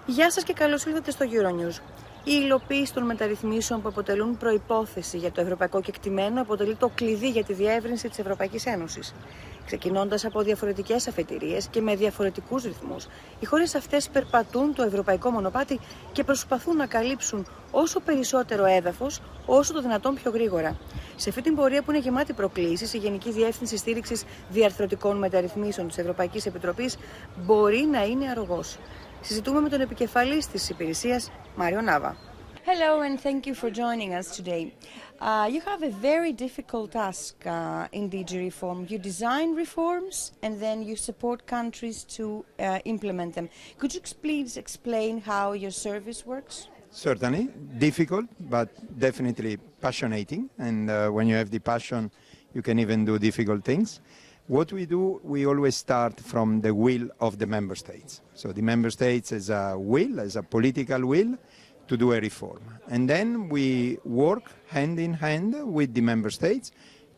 Γεια σας και καλώς ήρθατε στο Euronews. Η υλοποίηση των μεταρρυθμίσεων που αποτελούν προϋπόθεση για το ευρωπαϊκό κεκτημένο αποτελεί το κλειδί για τη διεύρυνση της Ευρωπαϊκής Ένωσης. Ξεκινώντας από διαφορετικές αφετηρίες και με διαφορετικούς ρυθμούς, οι χώρες αυτές περπατούν το ευρωπαϊκό μονοπάτι και προσπαθούν να καλύψουν όσο περισσότερο έδαφος, όσο το δυνατόν πιο γρήγορα. Σε αυτή την πορεία που είναι γεμάτη προκλήσεις, η Γενική Διεύθυνση Στήριξης Διαρθρωτικών Μεταρρυθμίσεων της Ευρωπαϊκής Επιτροπής μπορεί να είναι αρρωγός. Συζητούμε με τον επικεφαλής της υπηρεσίας, Μάριο Νάβα. Hello and thank you for joining us today. You have a very difficult task in DG reform. You design reforms and then you support countries to implement them. Could you please explain how your service works? Certainly, difficult, but definitely passionating. And when you have the passion, you can even do difficult things. What we do, we always start from the will of the member states. So the member states has a will, has a political will to do a reform. And then we work hand in hand with the member states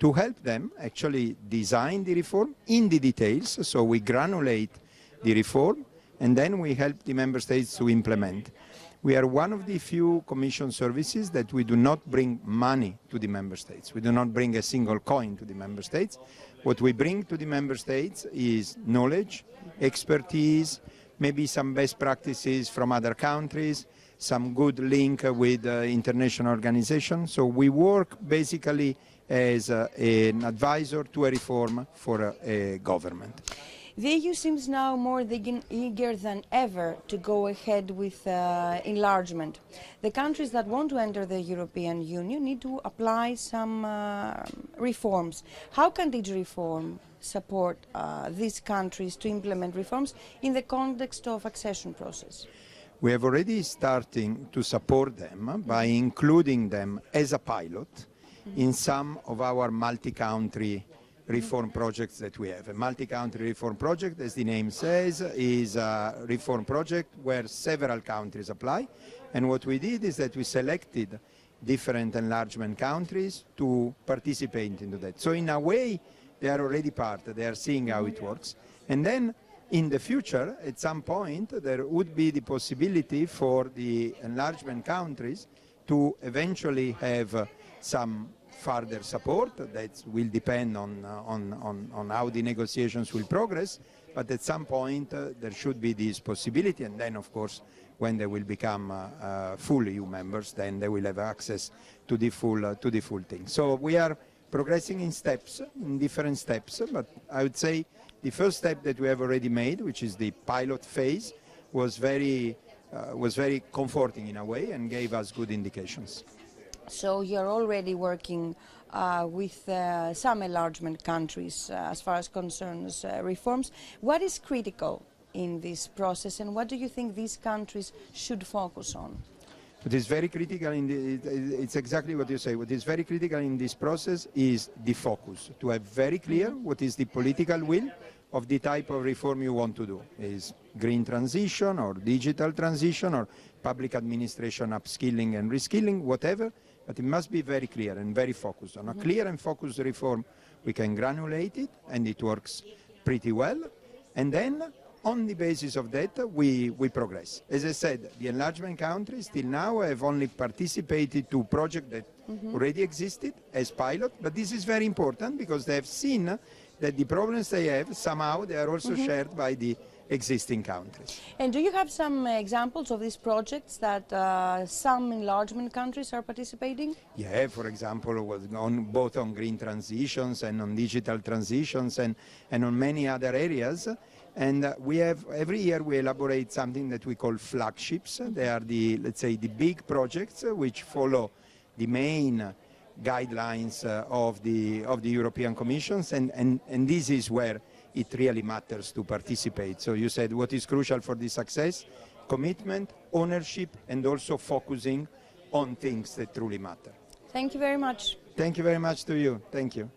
to help them actually design the reform in the details. So we granulate the reform and then we help the member states to implement. We are one of the few Commission services that we do not bring money to the member states. We do not bring a single coin to the member states. What we bring to the member states is knowledge, expertise, maybe some best practices from other countries, some good link with international organizations. So we work basically as an advisor to a reform for a government. The EU seems now more eager than ever to go ahead with enlargement. The countries that want to enter the European Union need to apply some reforms. How can DG Reform support these countries to implement reforms in the context of accession process? We have already starting to support them by including them as a pilot in some of our multi-country reform projects that we have. A multi-country reform project, as the name says, is a reform project where several countries apply. And what we did is that we selected different enlargement countries to participate into that. So in a way, they are already part, they are seeing how it works. And then in the future, at some point, there would be the possibility for the enlargement countries to eventually have some further support. That will depend on how the negotiations will progress, but at some point there should be this possibility, and then of course when they will become full EU members, then they will have access to the full thing. So we are progressing in steps, in different steps, but I would say the first step that we have already made, which is the pilot phase, was very comforting in a way and gave us good indications. So you're already working with some enlargement countries as far as concerns reforms. What is critical in this process and what do you think these countries should focus on? What is very critical it's exactly what you say. What is very critical in this process is the focus. To have very clear what is the political will of the type of reform you want to do. Is green transition or digital transition or public administration upskilling and reskilling, whatever. But it must be very clear and very focused. On a clear and focused reform, we can granulate it, and it works pretty well. And then, on the basis of that, we progress. As I said, the enlargement countries till now have only participated to projects that already existed as pilot, but this is very important because they have seen that the problems they have, somehow they are also shared by the existing countries. And do you have some examples of these projects that some enlargement countries are participating? Yeah, for example, both on green transitions and on digital transitions and on many other areas. And we have, every year we elaborate something that we call flagships. They are let's say, the big projects which follow the main guidelines of the European Commissions, and this is where it really matters to participate. So you said what is crucial for the success? Commitment, ownership, and also focusing on things that truly matter. Thank you very much. Thank you very much to you. Thank you.